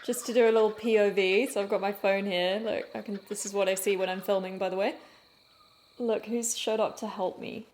just to do a little POV. So I've got my phone here. Look, this is what I see when I'm filming, by the way. Look, who's showed up to help me.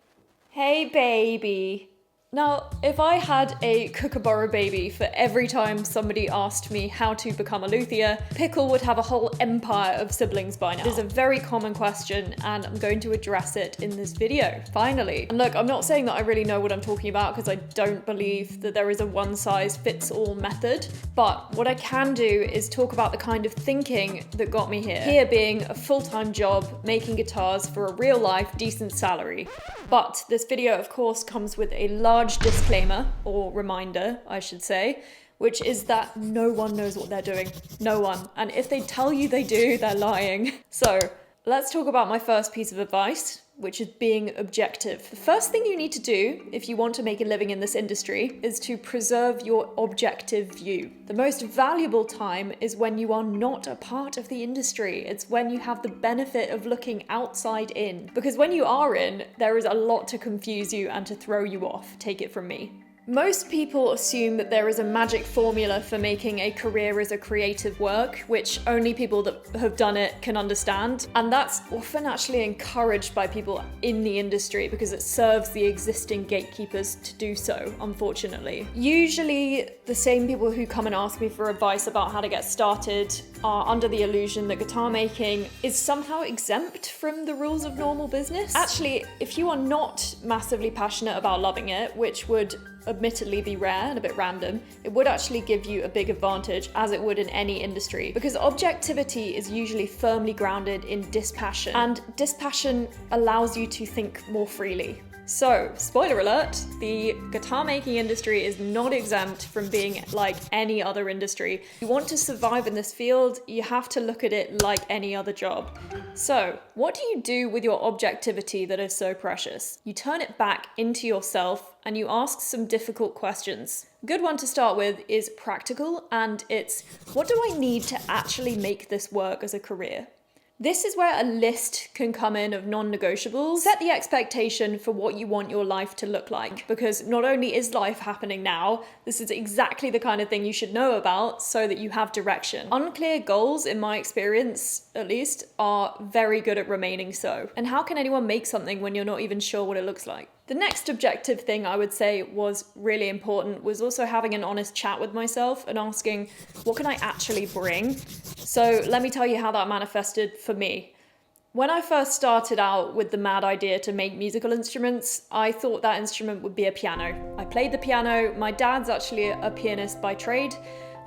Hey, baby. Now, if I had a Kookaburra baby for every time somebody asked me how to become a luthier, Pickle would have a whole empire of siblings by now. It is a very common question, and I'm going to address it in this video, finally. And look, I'm not saying that I really know what I'm talking about because I don't believe that there is a one-size-fits-all method, but what I can do is talk about the kind of thinking that got me here. Here being a full-time job, making guitars for a real-life, decent salary. But this video, of course, comes with a large disclaimer, or reminder, I should say, which is that no one knows what they're doing. No one. And if they tell you they do, they're lying. So let's talk about my first piece of advice, which is being objective. The first thing you need to do if you want to make a living in this industry is to preserve your objective view. The most valuable time is when you are not a part of the industry. It's when you have the benefit of looking outside in. Because when you are in, there is a lot to confuse you and to throw you off. Take it from me. Most people assume that there is a magic formula for making a career as a creative work, which only people that have done it can understand. And that's often actually encouraged by people in the industry because it serves the existing gatekeepers to do so, unfortunately. Usually, the same people who come and ask me for advice about how to get started are under the illusion that guitar making is somehow exempt from the rules of normal business. Actually, if you are not massively passionate about loving it, which would admittedly be rare and a bit random, it would actually give you a big advantage, as it would in any industry, because objectivity is usually firmly grounded in dispassion, and dispassion allows you to think more freely. So, spoiler alert, the guitar making industry is not exempt from being like any other industry. If you want to survive in this field, you have to look at it like any other job. So, what do you do with your objectivity that is so precious? You turn it back into yourself and you ask some difficult questions. A good one to start with is practical, and it's, what do I need to actually make this work as a career? This is where a list can come in of non-negotiables. Set the expectation for what you want your life to look like, because not only is life happening now, this is exactly the kind of thing you should know about so that you have direction. Unclear goals, in my experience at least, are very good at remaining so. And how can anyone make something when you're not even sure what it looks like? The next objective thing I would say was really important was also having an honest chat with myself and asking, what can I actually bring? So let me tell you how that manifested for me. When I first started out with the mad idea to make musical instruments, I thought that instrument would be a piano. I played the piano. My dad's actually a pianist by trade.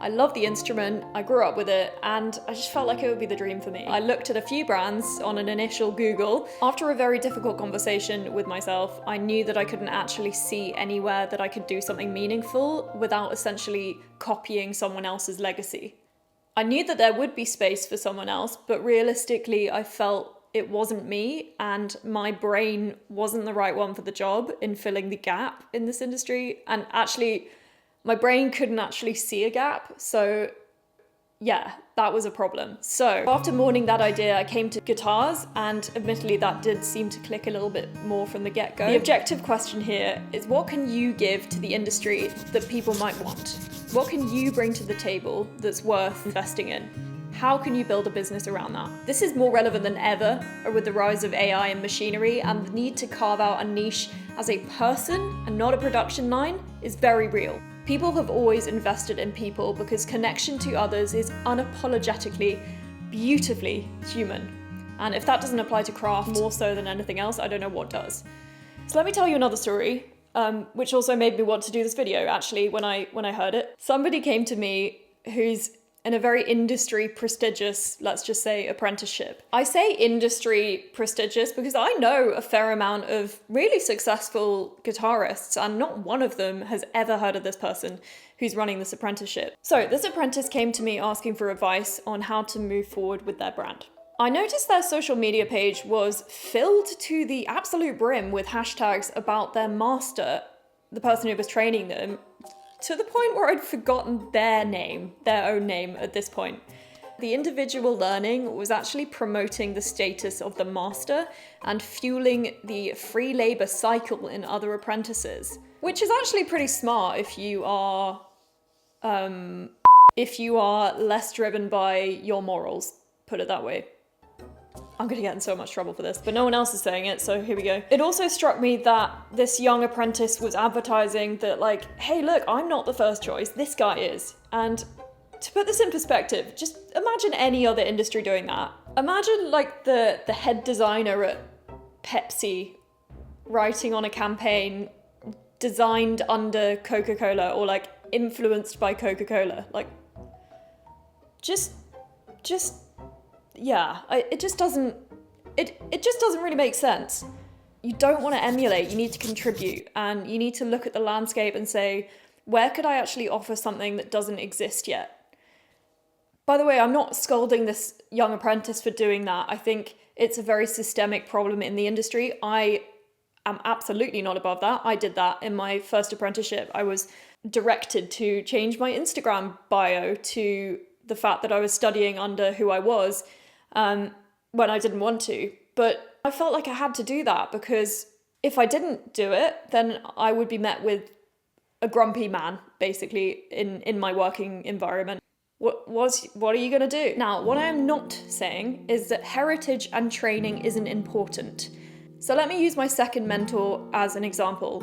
I love the instrument, I grew up with it, and I just felt like it would be the dream for me. I looked at a few brands on an initial Google. After a very difficult conversation with myself, I knew that I couldn't actually see anywhere that I could do something meaningful without essentially copying someone else's legacy. I knew that there would be space for someone else, but realistically, I felt it wasn't me, and my brain wasn't the right one for the job in filling the gap in this industry. And actually, my brain couldn't actually see a gap, so yeah, that was a problem. So after mourning that idea, I came to guitars, and admittedly that did seem to click a little bit more from the get-go. The objective question here is, what can you give to the industry that people might want? What can you bring to the table that's worth investing in? How can you build a business around that? This is more relevant than ever with the rise of AI and machinery, and the need to carve out a niche as a person and not a production line is very real. People have always invested in people because connection to others is unapologetically, beautifully human. And if that doesn't apply to craft more so than anything else, I don't know what does. So let me tell you another story, which also made me want to do this video, actually, when I heard it. Somebody came to me who's in a very industry prestigious, let's just say, apprenticeship. I say industry prestigious because I know a fair amount of really successful guitarists, and not one of them has ever heard of this person who's running this apprenticeship. So this apprentice came to me asking for advice on how to move forward with their brand. I noticed their social media page was filled to the absolute brim with hashtags about their master, the person who was training them, to the point where I'd forgotten their own name at this point. The individual learning was actually promoting the status of the master and fueling the free labor cycle in other apprentices, which is actually pretty smart if you are if you are less driven by your morals, put it that way. I'm gonna get in so much trouble for this, but no one else is saying it, so here we go. It also struck me that this young apprentice was advertising that, like, hey, look, I'm not the first choice, this guy is. And to put this in perspective, just imagine any other industry doing that. Imagine, like, the head designer at Pepsi writing on a campaign designed under Coca-Cola or, like, influenced by Coca-Cola. Like, it just doesn't really make sense. You don't want to emulate, you need to contribute, and you need to look at the landscape and say, where could I actually offer something that doesn't exist yet? By the way, I'm not scolding this young apprentice for doing that. I think it's a very systemic problem in the industry. I am absolutely not above that. I did that in my first apprenticeship. I was directed to change my Instagram bio to the fact that I was studying under who I was, when I didn't want to. But I felt like I had to do that, because if I didn't do it, then I would be met with a grumpy man, basically, in my working environment. What are you going to do? Now, what I am not saying is that heritage and training isn't important. So let me use my second mentor as an example.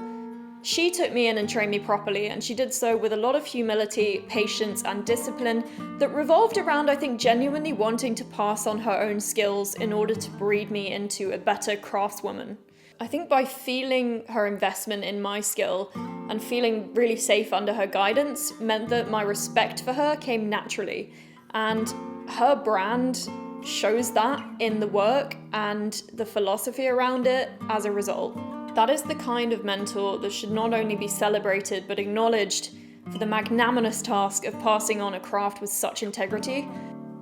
She took me in and trained me properly, and she did so with a lot of humility, patience, and discipline that revolved around, I think, genuinely wanting to pass on her own skills in order to breed me into a better craftswoman. I think by feeling her investment in my skill and feeling really safe under her guidance meant that my respect for her came naturally, and her brand shows that in the work and the philosophy around it as a result. That is the kind of mentor that should not only be celebrated but acknowledged for the magnanimous task of passing on a craft with such integrity.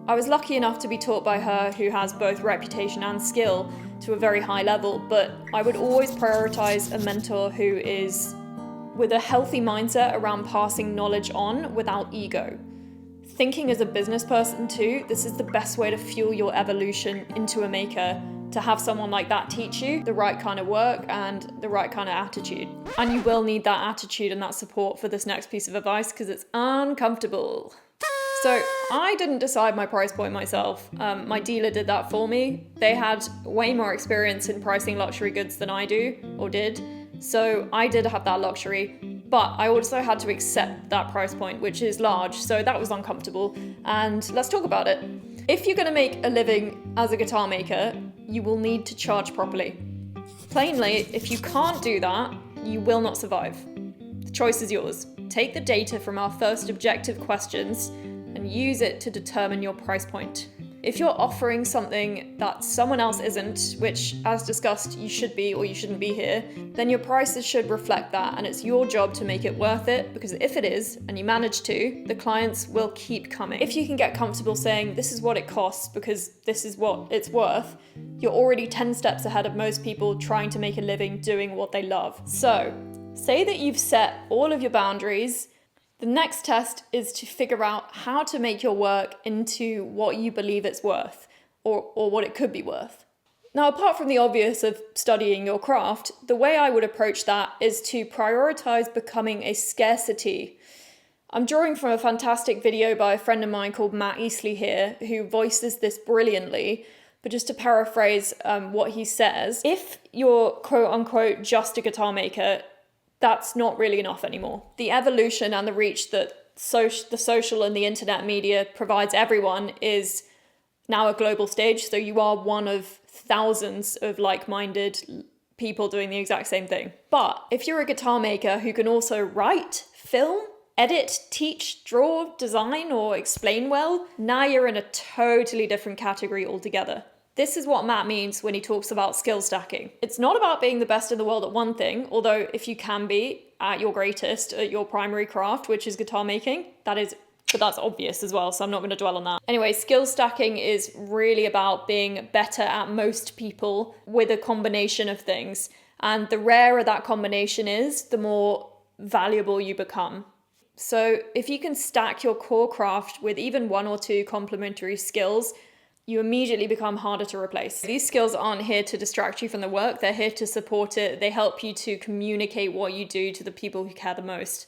I was lucky enough to be taught by her, who has both reputation and skill to a very high level, but I would always prioritize a mentor who is with a healthy mindset around passing knowledge on without ego. Thinking as a business person too, this is the best way to fuel your evolution into a maker, to have someone like that teach you the right kind of work and the right kind of attitude. And you will need that attitude and that support for this next piece of advice, because it's uncomfortable. So I didn't decide my price point myself. My dealer did that for me. They had way more experience in pricing luxury goods than I do, or did. So I did have that luxury, but I also had to accept that price point, which is large. So that was uncomfortable. And let's talk about it. If you're gonna make a living as a guitar maker, you will need to charge properly. Plainly, if you can't do that, you will not survive. The choice is yours. Take the data from our first objective questions and use it to determine your price point. If you're offering something that someone else isn't, which, as discussed, you should be or you shouldn't be here, then your prices should reflect that, and it's your job to make it worth it, because if it is, and you manage to, the clients will keep coming. If you can get comfortable saying, this is what it costs because this is what it's worth, you're already 10 steps ahead of most people trying to make a living doing what they love. So, say that you've set all of your boundaries. The next test is to figure out how to make your work into what you believe it's worth, or what it could be worth. Now, apart from the obvious of studying your craft, the way I would approach that is to prioritize becoming a scarcity. I'm drawing from a fantastic video by a friend of mine called Matt Easley here, who voices this brilliantly. But just to paraphrase what he says, if you're quote unquote just a guitar maker, that's not really enough anymore. The evolution and the reach that the social and the internet media provides everyone is now a global stage, so you are one of thousands of like-minded people doing the exact same thing. But if you're a guitar maker who can also write, film, edit, teach, draw, design, or explain well, now you're in a totally different category altogether. This is what Matt means when he talks about skill stacking. It's not about being the best in the world at one thing, although if you can be at your greatest at your primary craft, which is guitar making, but that's obvious as well, so I'm not going to dwell on that. Anyway, skill stacking is really about being better at most people with a combination of things. And the rarer that combination is, the more valuable you become. So if you can stack your core craft with even one or two complementary skills, you immediately become harder to replace. These skills aren't here to distract you from the work, they're here to support it. They help you to communicate what you do to the people who care the most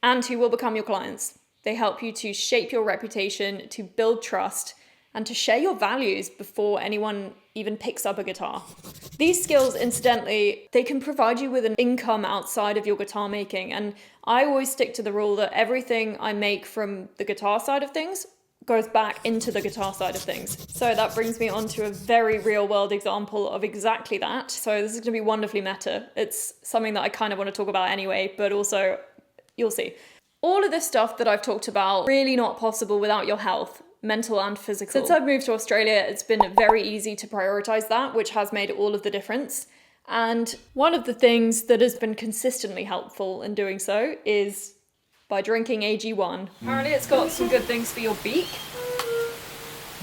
and who will become your clients. They help you to shape your reputation, to build trust, and to share your values before anyone even picks up a guitar. These skills, incidentally, they can provide you with an income outside of your guitar making. And I always stick to the rule that everything I make from the guitar side of things goes back into the guitar side of things. So that brings me on to a very real world example of exactly that. So this is gonna be wonderfully meta. It's something that I kind of want to talk about anyway, but also you'll see. All of this stuff that I've talked about, really not possible without your health, mental and physical. Since I've moved to Australia, it's been very easy to prioritize that, which has made all of the difference. And one of the things that has been consistently helpful in doing so is by drinking AG1. Apparently it's got some good things for your beak,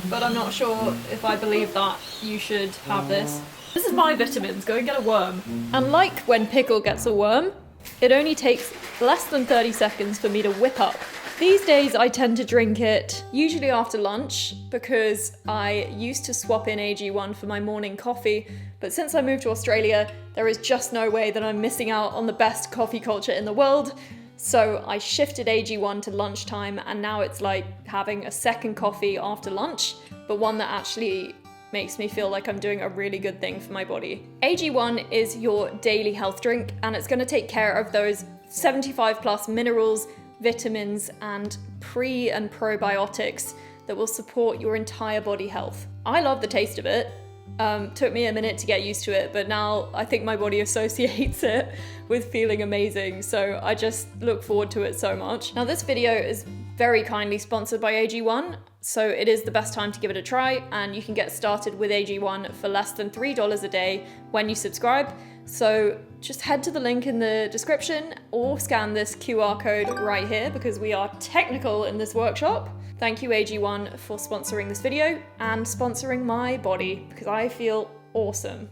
but I'm not sure if I believe that you should have this. This is my vitamins, go and get a worm. And like when Pickle gets a worm, it only takes less than 30 seconds for me to whip up. These days I tend to drink it usually after lunch because I used to swap in AG1 for my morning coffee, but since I moved to Australia, there is just no way that I'm missing out on the best coffee culture in the world. So I shifted AG1 to lunchtime, and now it's like having a second coffee after lunch, but one that actually makes me feel like I'm doing a really good thing for my body. AG1 is your daily health drink, and it's going to take care of those 75 plus minerals, vitamins, and pre and probiotics that will support your entire body health. I love the taste of it. Took me a minute to get used to it, but now I think my body associates it with feeling amazing, so I just look forward to it so much. Now this video is very kindly sponsored by AG1, so it is the best time to give it a try, and you can get started with AG1 for less than $3 a day when you subscribe. So just head to the link in the description or scan this QR code right here because we are technical in this workshop. Thank you AG1 for sponsoring this video and sponsoring my body because I feel awesome.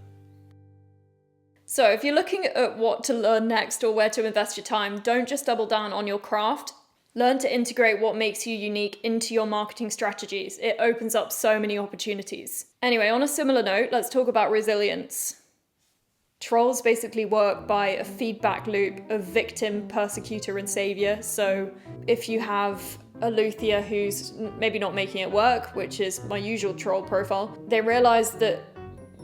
So if you're looking at what to learn next or where to invest your time, don't just double down on your craft. Learn to integrate what makes you unique into your marketing strategies. It opens up so many opportunities. Anyway, on a similar note, let's talk about resilience. Trolls basically work by a feedback loop of victim, persecutor, and savior. So if you have a luthier who's maybe not making it work, which is my usual troll profile, they realize that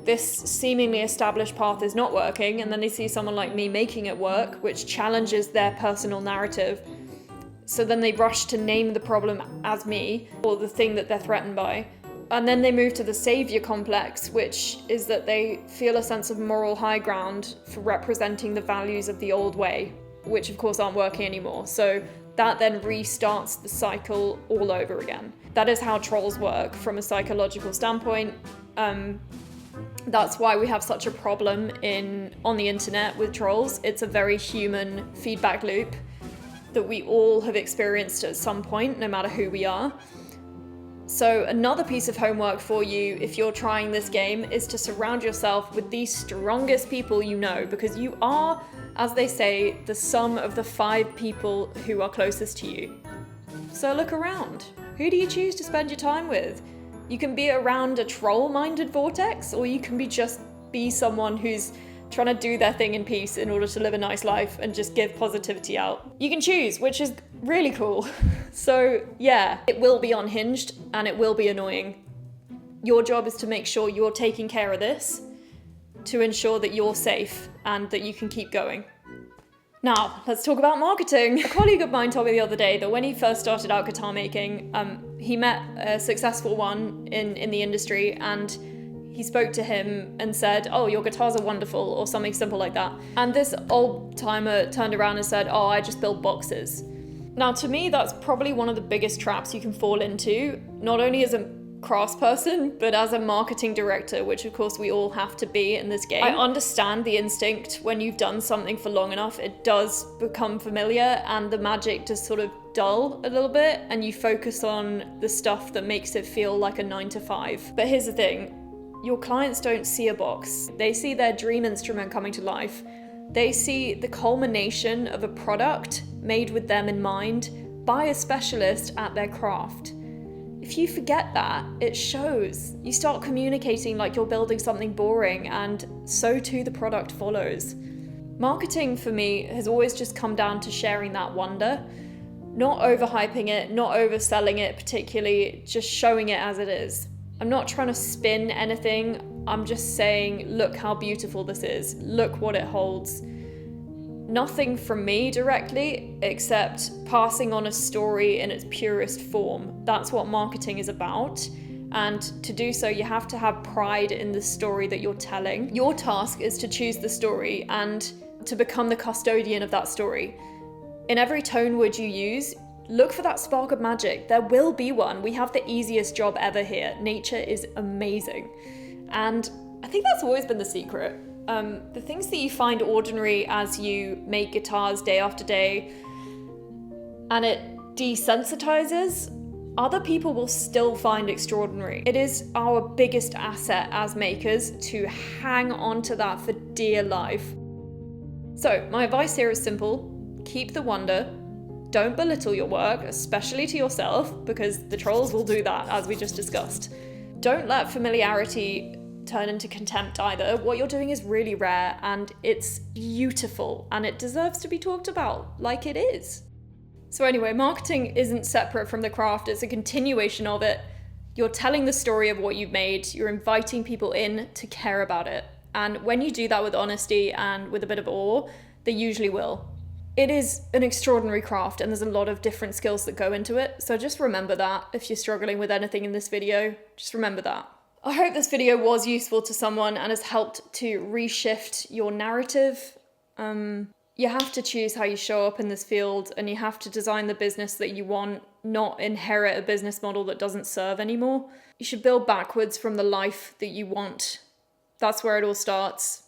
this seemingly established path is not working, and then they see someone like me making it work, which challenges their personal narrative. So then they rush to name the problem as me, or the thing that they're threatened by. And then they move to the savior complex, which is that they feel a sense of moral high ground for representing the values of the old way, which of course aren't working anymore. So that then restarts the cycle all over again. That is how trolls work from a psychological standpoint. That's why we have such a problem on the internet with trolls. It's a very human feedback loop that we all have experienced at some point, no matter who we are. So another piece of homework for you if you're trying this game is to surround yourself with the strongest people you know, because you are, as they say, the sum of the 5 people who are closest to you. So look around. Who do you choose to spend your time with? You can be around a troll-minded vortex, or you can be someone who's trying to do their thing in peace in order to live a nice life and just give positivity out. You can choose, which is really cool. So yeah, it will be unhinged and it will be annoying. Your job is to make sure you're taking care of this to ensure that you're safe and that you can keep going. Now, let's talk about marketing. A colleague of mine told me the other day that when he first started out guitar making, he met a successful one in the industry, and he spoke to him and said, "Oh, your guitars are wonderful," or something simple like that. And this old timer turned around and said, "Oh, I just build boxes." Now, to me, that's probably one of the biggest traps you can fall into, not only as a craftsperson, but as a marketing director, which of course we all have to be in this game. I understand the instinct when you've done something for long enough, it does become familiar and the magic does sort of dull a little bit, and you focus on the stuff that makes it feel like a 9 to 5. But here's the thing. Your clients don't see a box. They see their dream instrument coming to life. They see the culmination of a product made with them in mind by a specialist at their craft. If you forget that, it shows. You start communicating like you're building something boring, and so too the product follows. Marketing for me has always just come down to sharing that wonder. Not overhyping it, not overselling it particularly, just showing it as it is. I'm not trying to spin anything, I'm just saying, look how beautiful this is, look what it holds. Nothing from me directly, except passing on a story in its purest form. That's what marketing is about. And to do so, you have to have pride in the story that you're telling. Your task is to choose the story and to become the custodian of that story. In every tone word you use, look for that spark of magic. There will be one. We have the easiest job ever here. Nature is amazing. And I think that's always been the secret. The things that you find ordinary as you make guitars day after day, and it desensitizes, other people will still find extraordinary. It is our biggest asset as makers to hang on to that for dear life. So my advice here is simple. Keep the wonder. Don't belittle your work, especially to yourself, because the trolls will do that, as we just discussed. Don't let familiarity turn into contempt either. What you're doing is really rare and it's beautiful and it deserves to be talked about like it is. So anyway, marketing isn't separate from the craft, it's a continuation of it. You're telling the story of what you've made, you're inviting people in to care about it. And when you do that with honesty and with a bit of awe, they usually will. It is an extraordinary craft and there's a lot of different skills that go into it. So just remember that if you're struggling with anything in this video, just remember that. I hope this video was useful to someone and has helped to reshift your narrative. You have to choose how you show up in this field and you have to design the business that you want, not inherit a business model that doesn't serve anymore. You should build backwards from the life that you want. That's where it all starts.